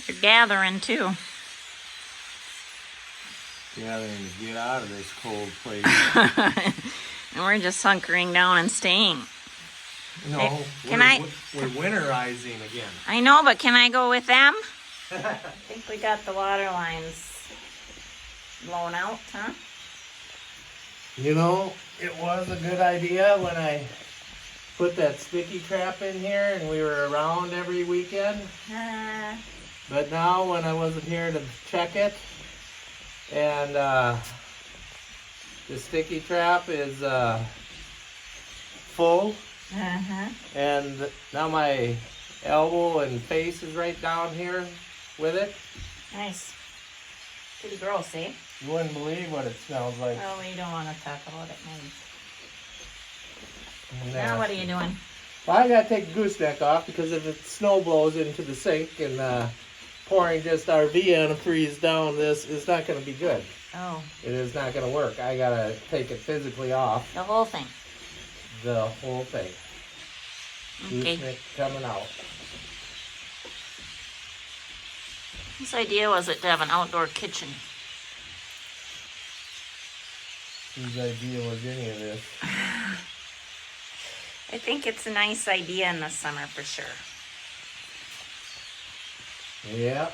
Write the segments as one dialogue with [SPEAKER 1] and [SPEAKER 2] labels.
[SPEAKER 1] You're gathering too.
[SPEAKER 2] Gathering to get out of this cold place.
[SPEAKER 1] And we're just hunkering down and staying.
[SPEAKER 2] No, we're winterizing again.
[SPEAKER 1] I know, but can I go with them? I think we got the water lines blown out, huh?
[SPEAKER 2] You know, it was a good idea when I put that sticky trap in here and we were around every weekend. But now when I wasn't here to check it, and the sticky trap is full, and now my elbow and face is right down here with it.
[SPEAKER 1] Nice. Pretty gross, eh?
[SPEAKER 2] You wouldn't believe what it smells like.
[SPEAKER 1] Oh, we don't want to talk about it, maybe.
[SPEAKER 2] Nasty.
[SPEAKER 1] Now what are you doing?
[SPEAKER 2] Well, I gotta take the gooseneck off because if the snow blows into the sink and pouring just RV on and freeze down, this is not gonna be good.
[SPEAKER 1] Oh.
[SPEAKER 2] It is not gonna work. I gotta take it physically off.
[SPEAKER 1] The whole thing?
[SPEAKER 2] The whole thing.
[SPEAKER 1] Okay.
[SPEAKER 2] Gooseneck coming out.
[SPEAKER 1] Whose idea was it to have an outdoor kitchen?
[SPEAKER 2] Whose idea was any of this?
[SPEAKER 1] I think it's a nice idea in the summer for sure.
[SPEAKER 2] Yeah,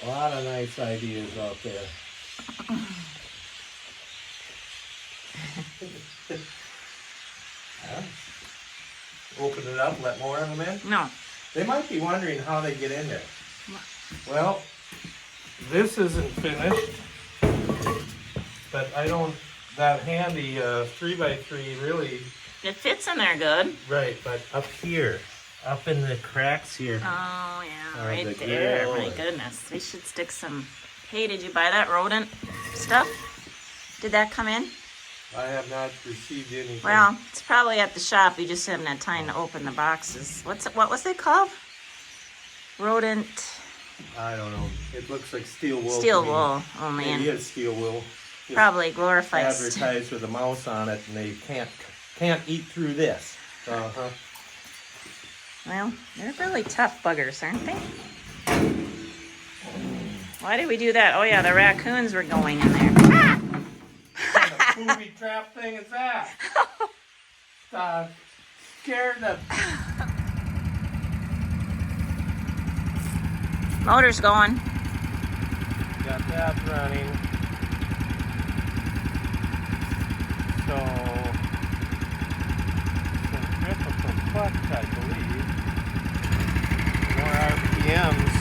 [SPEAKER 2] a lot of nice ideas out there. Open it up, let more of them in?
[SPEAKER 1] No.
[SPEAKER 2] They might be wondering how they get in there. Well, this isn't finished, but I don't, that handy 3x3 really.
[SPEAKER 1] It fits in there good.
[SPEAKER 2] Right, but up here, up in the cracks here.
[SPEAKER 1] Oh, yeah,
[SPEAKER 2] Oh,
[SPEAKER 1] right
[SPEAKER 2] the
[SPEAKER 1] there.
[SPEAKER 2] grill.
[SPEAKER 1] My goodness. We should stick some... Hey, did you buy that rodent stuff? Did that come in?
[SPEAKER 2] I have not received anything.
[SPEAKER 1] Well, it's probably at the shop. You just haven't had time to open the boxes. What was it called? Rodent...
[SPEAKER 2] I don't know. It looks like steel wool.
[SPEAKER 1] Steel
[SPEAKER 2] to me.
[SPEAKER 1] wool. Oh, man.
[SPEAKER 2] It is steel wool. It's
[SPEAKER 1] Probably glorified.
[SPEAKER 2] advertised with a mouse on it, and they can't eat through this.
[SPEAKER 1] Well, they're really tough buggers, aren't they? Why did we do that? Oh, yeah, the raccoons were going in there.
[SPEAKER 2] What kind of booby trap thing is that? Scared the...
[SPEAKER 1] Motor's going.
[SPEAKER 2] Got that running. So, centrifugal clutch, I believe. More RPMs.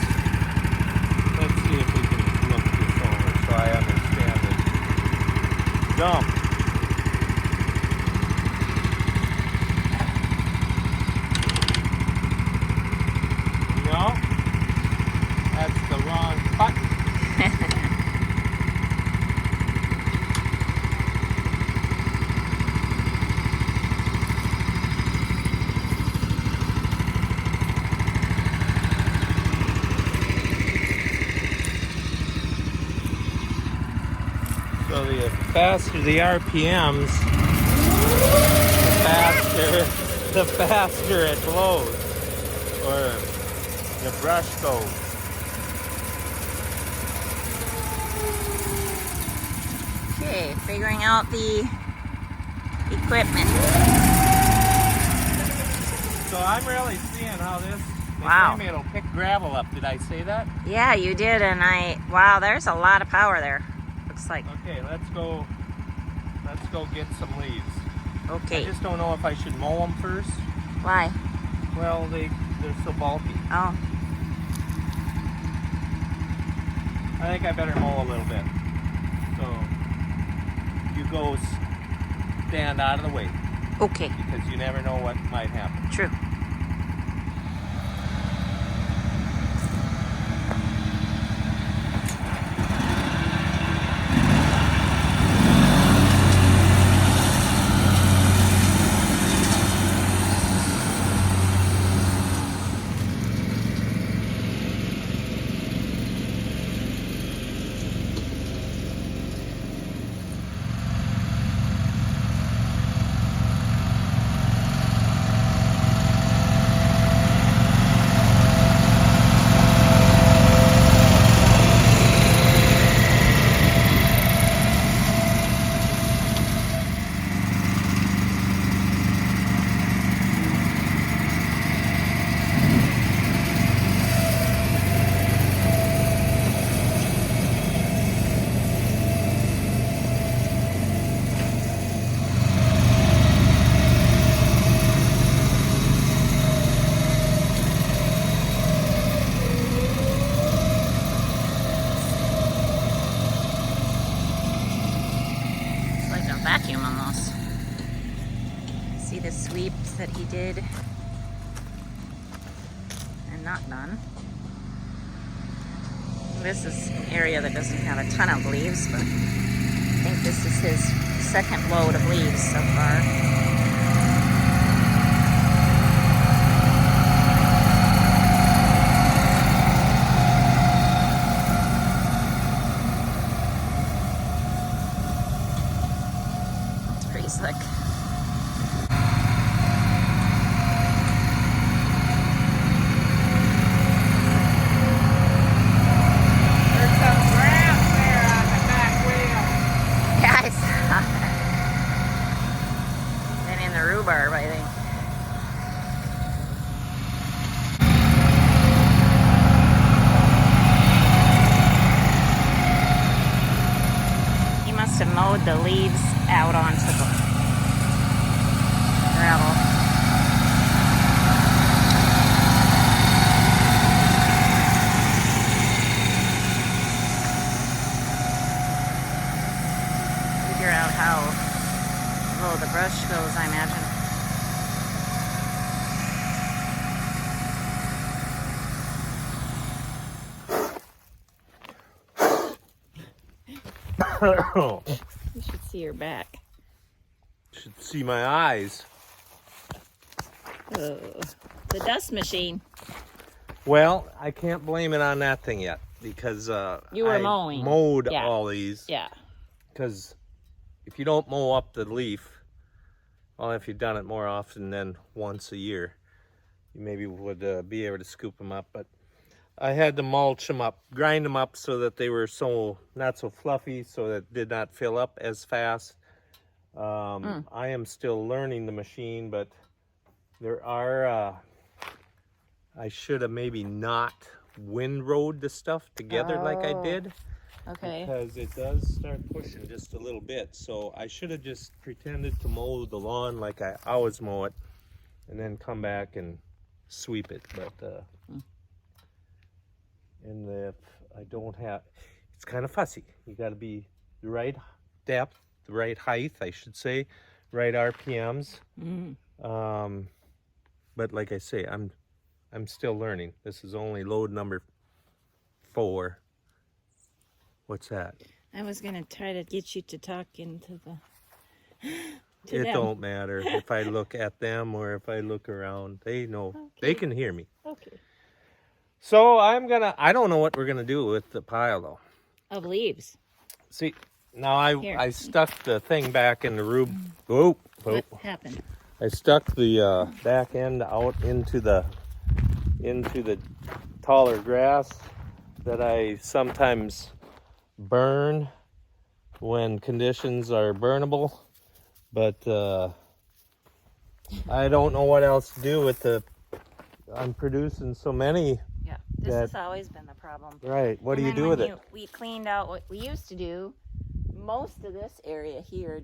[SPEAKER 2] Let's see if we can look this over so I understand it. Dump. No, that's the wrong button. So the faster the RPMs, the faster it blows, or the brush goes.
[SPEAKER 1] Okay, figuring out the equipment.
[SPEAKER 2] So I'm really seeing how this, they
[SPEAKER 1] Wow.
[SPEAKER 2] say it'll pick gravel up. Did I say that?
[SPEAKER 1] Yeah, you did, and wow, there's a lot of power there. Looks like.
[SPEAKER 2] Okay, let's go get some leaves. I
[SPEAKER 1] Okay.
[SPEAKER 2] just don't know if I should mow them first.
[SPEAKER 1] Why?
[SPEAKER 2] Well, they're so bulky.
[SPEAKER 1] Oh,
[SPEAKER 2] I think I better mow a little bit. So you go stand out of the way
[SPEAKER 1] okay.
[SPEAKER 2] because you never know what might happen.
[SPEAKER 1] True. vacuum almost. See the sweeps that he did and not done. This is an area that doesn't have a ton of leaves, but I think this is his second load of leaves so far. It's pretty slick. Rhubarb, I think. He must have mowed the leaves out onto the gravel. Figure out how low the brush goes, I imagine. You should see your back.
[SPEAKER 2] Should see my eyes.
[SPEAKER 1] Oh, the dust machine.
[SPEAKER 2] Well, I can't blame it on that thing yet because
[SPEAKER 1] you were
[SPEAKER 2] I
[SPEAKER 1] mowing.
[SPEAKER 2] mowed
[SPEAKER 1] Yeah.
[SPEAKER 2] all these.
[SPEAKER 1] Yeah.
[SPEAKER 2] Because if you don't mow up the leaf, well, if you've done it more often than once a year, you maybe would be able to scoop them up. But I had to mulch them up, grind them up so that they were not so fluffy, so that it did not fill up as fast. I am still learning the machine, but there are, I should have maybe not windrowed the stuff together like I did.
[SPEAKER 1] Okay.
[SPEAKER 2] Because it does start pushing just a little bit. So I should have just pretended to mow the lawn like I always mow it, and then come back and sweep it. But and if I don't have, it's kind of fussy. You got to be the right depth, the right height, I should say, right RPMs. But like I say, I'm still learning. This is only load number 4. What's that?
[SPEAKER 1] I was gonna try to get you to talk into the.
[SPEAKER 2] It don't matter if I look at them or if I look around. They know. Okay. They can hear me.
[SPEAKER 1] Okay.
[SPEAKER 2] So I don't know what we're gonna do with the pile though.
[SPEAKER 1] Of leaves.
[SPEAKER 2] See, now I stuck the thing back in the roof. What
[SPEAKER 1] happened?
[SPEAKER 2] I stuck the back end out into the taller grass that I sometimes burn when conditions are burnable, but I don't know what else to do with I'm producing so many.
[SPEAKER 1] Yeah, this has always been the problem.
[SPEAKER 2] Right, what do you do with it?
[SPEAKER 1] We cleaned out what we used to do. Most of this area here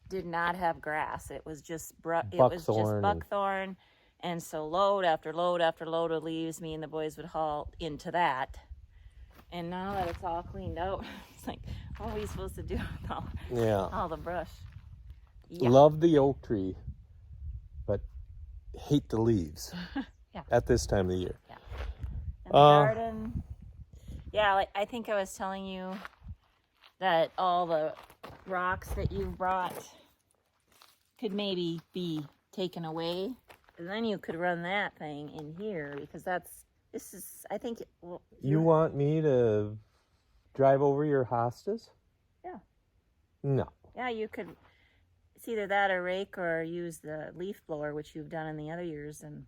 [SPEAKER 1] did not have grass. It was just buckthorn, and so load after load after load of leaves, me and the boys would haul into that. And now that it's all cleaned out, it's like, what are we supposed to do with all the brush? Yeah.
[SPEAKER 2] Love the oak tree, but hate the leaves at this time of the year.
[SPEAKER 1] Yeah. And the garden, I think I was telling you that all the rocks that you brought could maybe be taken away. And then you could run that thing in here because I think.
[SPEAKER 2] You want me to drive over your hostas?
[SPEAKER 1] Yeah.
[SPEAKER 2] No.
[SPEAKER 1] Yeah, you could. It's either that or rake or use the leaf blower, which you've done in the other years, and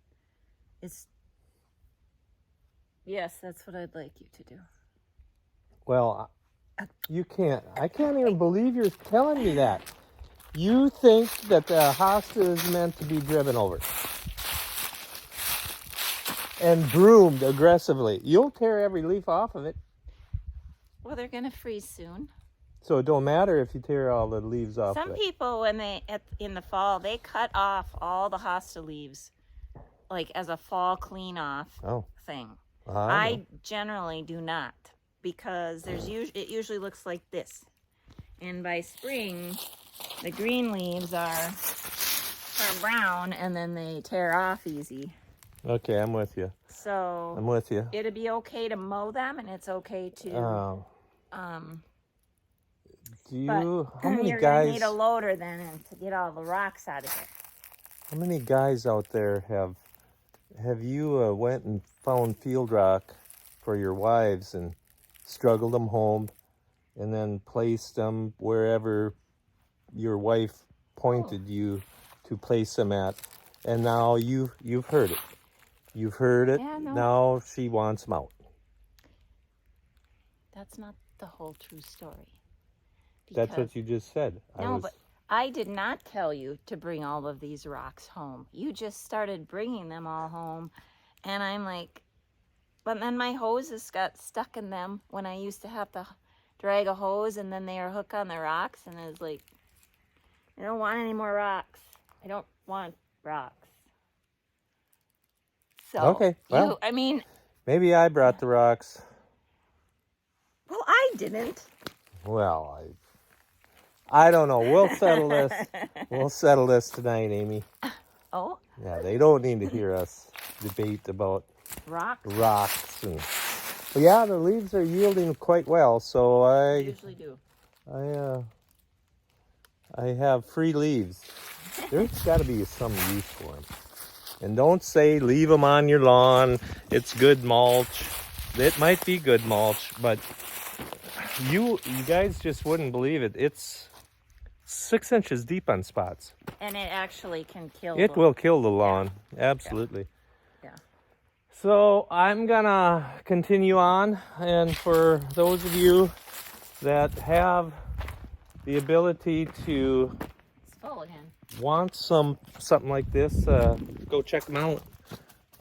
[SPEAKER 1] yes, that's what I'd like you to do.
[SPEAKER 2] Well, you can't. I can't even believe you're telling me that. You think that the hosta is meant to be driven over and broomed aggressively. You'll tear every leaf off of it.
[SPEAKER 1] Well, they're gonna freeze soon.
[SPEAKER 2] So it don't matter if you tear all the leaves off.
[SPEAKER 1] Some people, when in the fall, they cut off all the hosta leaves, like as a fall clean off thing. I generally do not, because it usually looks like this, and by spring The green leaves are brown, and then they tear off easy.
[SPEAKER 2] Okay, I'm with you.
[SPEAKER 1] So
[SPEAKER 2] I'm with you.
[SPEAKER 1] It'd be okay to mow them, and it's okay to.
[SPEAKER 2] Do you? How many
[SPEAKER 1] you're
[SPEAKER 2] guys?
[SPEAKER 1] Gonna need a loader then, and to get all the rocks out of it.
[SPEAKER 2] How many guys out there have you went and found field rock for your wives and struggled them home, and then placed them wherever your wife pointed you to place them at, and now you've heard it. You've heard it.
[SPEAKER 1] Yeah, no.
[SPEAKER 2] Now she wants them out.
[SPEAKER 1] That's not the whole true story.
[SPEAKER 2] That's what you just said.
[SPEAKER 1] But I did not tell you to bring all of these rocks home. You just started bringing them all home, and I'm like, but then my hoses got stuck in them when I used to have to drag a hose, and then they are hooked on the rocks, and I was like, I don't want any more rocks. I don't want rocks. So,
[SPEAKER 2] okay, well, maybe I brought the rocks.
[SPEAKER 1] Well, I didn't.
[SPEAKER 2] Well, I don't know. We'll settle this. We'll settle this tonight, Amy.
[SPEAKER 1] Oh?
[SPEAKER 2] Yeah, they don't need to hear us debate about rocks. And, well, yeah, the leaves are yielding quite well, so
[SPEAKER 1] They usually do.
[SPEAKER 2] I have free leaves. There's got to be some use for them. And don't say leave them on your lawn. It's good mulch. It might be good mulch, but you guys just wouldn't believe it. It's 6 inches deep on spots.
[SPEAKER 1] And it actually can kill
[SPEAKER 2] It will kill the lawn. Yeah. Absolutely.
[SPEAKER 1] Yeah.
[SPEAKER 2] So I'm going to continue on. And for those of you that have the ability to
[SPEAKER 1] It's full again.
[SPEAKER 2] Want something like this, go check them out.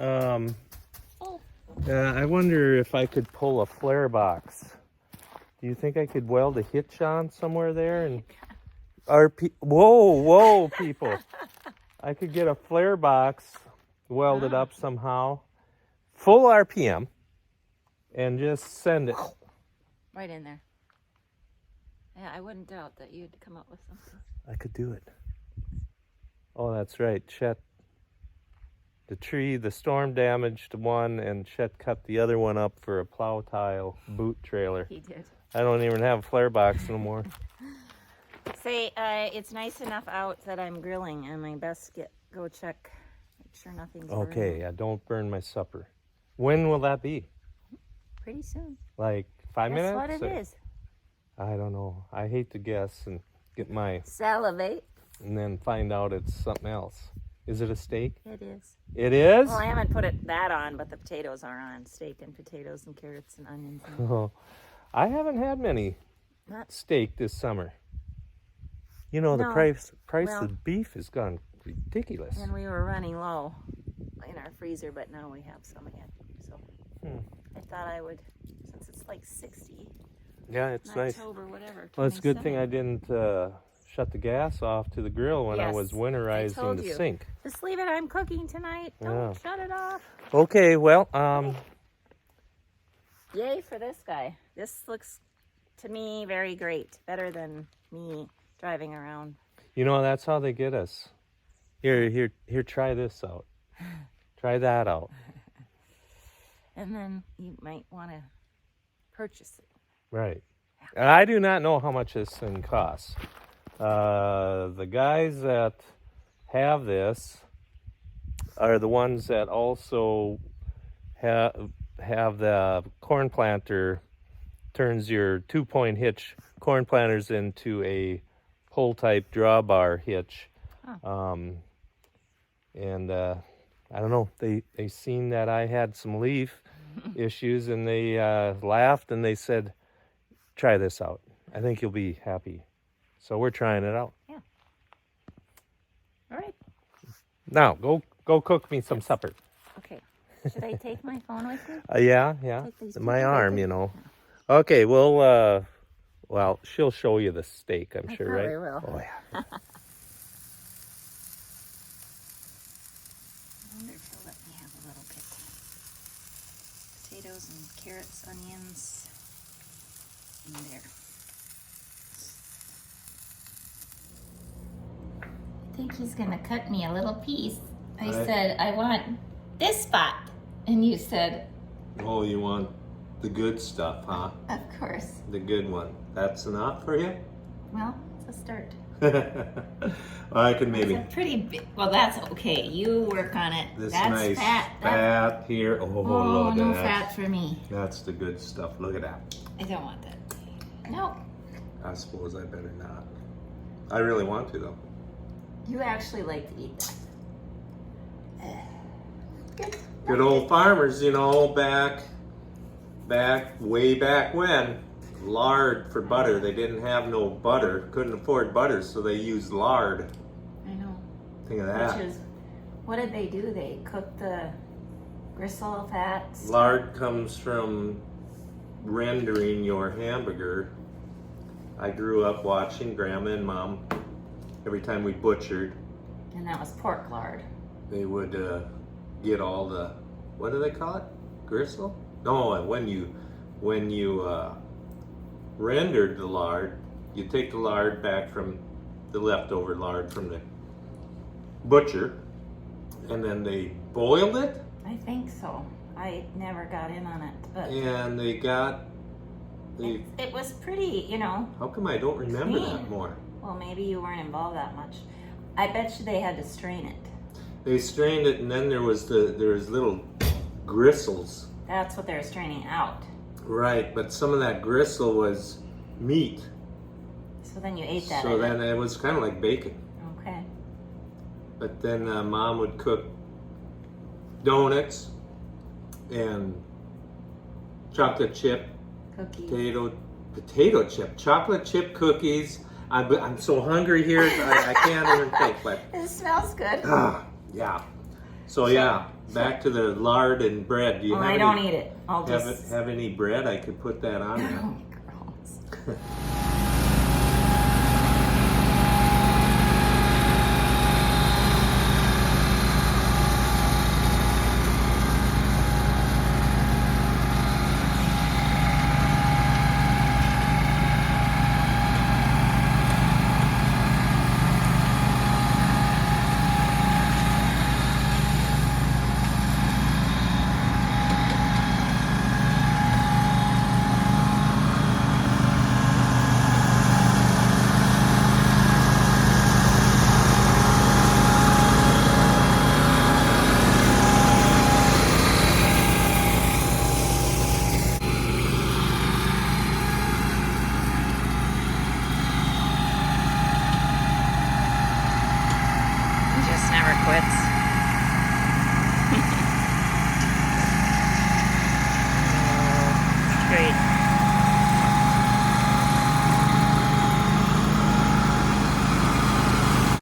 [SPEAKER 2] I wonder if I could pull a flare box. Do you think I could weld a hitch on somewhere there? And whoa, people! I could get a flare box welded up somehow, full RPM, and just send it
[SPEAKER 1] right in there. Yeah, I wouldn't doubt that you'd come up with something.
[SPEAKER 2] I could do it. Oh, that's right. Chet, the storm damaged one, and Chet cut the other one up for a plow tile boot trailer.
[SPEAKER 1] He did.
[SPEAKER 2] I don't even have a flare box no more.
[SPEAKER 1] Say, it's nice enough out that I'm grilling, and I best go check, make sure nothing's
[SPEAKER 2] Okay, yeah, don't burn my supper. When will that be?
[SPEAKER 1] Pretty soon.
[SPEAKER 2] Like 5 minutes?
[SPEAKER 1] Guess what it is?
[SPEAKER 2] I don't know. I hate to guess and get my...
[SPEAKER 1] Salivate.
[SPEAKER 2] And then find out it's something else. Is it a steak?
[SPEAKER 1] It is.
[SPEAKER 2] It is?
[SPEAKER 1] Well, I haven't put that on, but the potatoes are on. Steak and potatoes and carrots and onions.
[SPEAKER 2] Oh, I haven't had many steak this summer. You know, the price of beef has gone ridiculous.
[SPEAKER 1] And we were running low in our freezer, but now we have some again. So I thought I would, since it's like 60.
[SPEAKER 2] Yeah, it's nice.
[SPEAKER 1] October, whatever.
[SPEAKER 2] Well, it's a good thing I didn't shut the gas off to the grill when I was winterizing the sink.
[SPEAKER 1] Just leave it. I'm cooking tonight. Don't shut it off.
[SPEAKER 2] Okay, well,
[SPEAKER 1] yay for this guy. This looks to me very great. Better than me driving around.
[SPEAKER 2] You know, that's how they get us. Here, try this out. Try that out.
[SPEAKER 1] And then you might want to purchase it.
[SPEAKER 2] Right. And I do not know how much this thing costs. The guys that have this are the ones that also have the corn planter, turns your 2-point hitch corn planters into a pull type drawbar hitch. And I don't know, they seen that I had some leaf issues, and they laughed and they said, try this out. I think you'll be happy. So we're trying it out.
[SPEAKER 1] Yeah. All right.
[SPEAKER 2] Now, go cook me some supper.
[SPEAKER 1] Okay. Should I take my phone with me?
[SPEAKER 2] Yeah. My arm, you know. Okay, well, she'll show you the steak, I'm sure, right?
[SPEAKER 1] I will.
[SPEAKER 2] Oh, yeah.
[SPEAKER 1] I wonder if he'll let me have a little bit. Potatoes and carrots, onions in there. think he's gonna cut me a little piece. I said, I want this spot. And you said,
[SPEAKER 2] oh, you want the good stuff, huh?
[SPEAKER 1] of course.
[SPEAKER 2] The good one. That's enough for you?
[SPEAKER 1] Well, it's a start.
[SPEAKER 2] I could maybe.
[SPEAKER 1] It's a pretty big, well, that's okay. You work on it.
[SPEAKER 2] This
[SPEAKER 1] that's
[SPEAKER 2] nice
[SPEAKER 1] fat
[SPEAKER 2] here. Oh,
[SPEAKER 1] Oh,
[SPEAKER 2] look
[SPEAKER 1] no
[SPEAKER 2] at that.
[SPEAKER 1] fat for me.
[SPEAKER 2] That's the good stuff. Look at that.
[SPEAKER 1] I don't want that. No.
[SPEAKER 2] I suppose I better not. I really want to, though.
[SPEAKER 1] You actually like to eat that. Good.
[SPEAKER 2] Good old farmers, you know, way back when, lard for butter. They didn't have no butter, couldn't afford butter, so they used lard.
[SPEAKER 1] I know.
[SPEAKER 2] Think of that.
[SPEAKER 1] Which is, what did they do? They cooked the gristle fats.
[SPEAKER 2] Lard comes from rendering your hamburger. I grew up watching Grandma and Mom, every time we butchered,
[SPEAKER 1] And that was pork lard.
[SPEAKER 2] they would get all the, what do they call it? Gristle? No, when you rendered the lard, you take the lard back from the leftover lard from the butcher, and then they boiled it,
[SPEAKER 1] I think so. I never got in on it, but
[SPEAKER 2] and they got the.
[SPEAKER 1] it was pretty, you know.
[SPEAKER 2] How come I don't remember that
[SPEAKER 1] Clean.
[SPEAKER 2] more?
[SPEAKER 1] Well, maybe you weren't involved that much. I bet you they had to strain it.
[SPEAKER 2] They strained it, and then there was little gristles.
[SPEAKER 1] That's what they were straining out.
[SPEAKER 2] Right, but some of that gristle was meat.
[SPEAKER 1] So then you ate that.
[SPEAKER 2] So then it was kind of like bacon.
[SPEAKER 1] Okay.
[SPEAKER 2] But then Mom would cook donuts and chocolate chip,
[SPEAKER 1] Cookies.
[SPEAKER 2] potato chip, chocolate chip cookies. I'm so hungry here, I can't even think. But
[SPEAKER 1] It smells good.
[SPEAKER 2] yeah. So yeah, back to the lard and bread. Do you
[SPEAKER 1] Well,
[SPEAKER 2] have
[SPEAKER 1] I
[SPEAKER 2] any,
[SPEAKER 1] don't eat it. I'll just.
[SPEAKER 2] have any bread? I could put that on there.
[SPEAKER 1] Oh my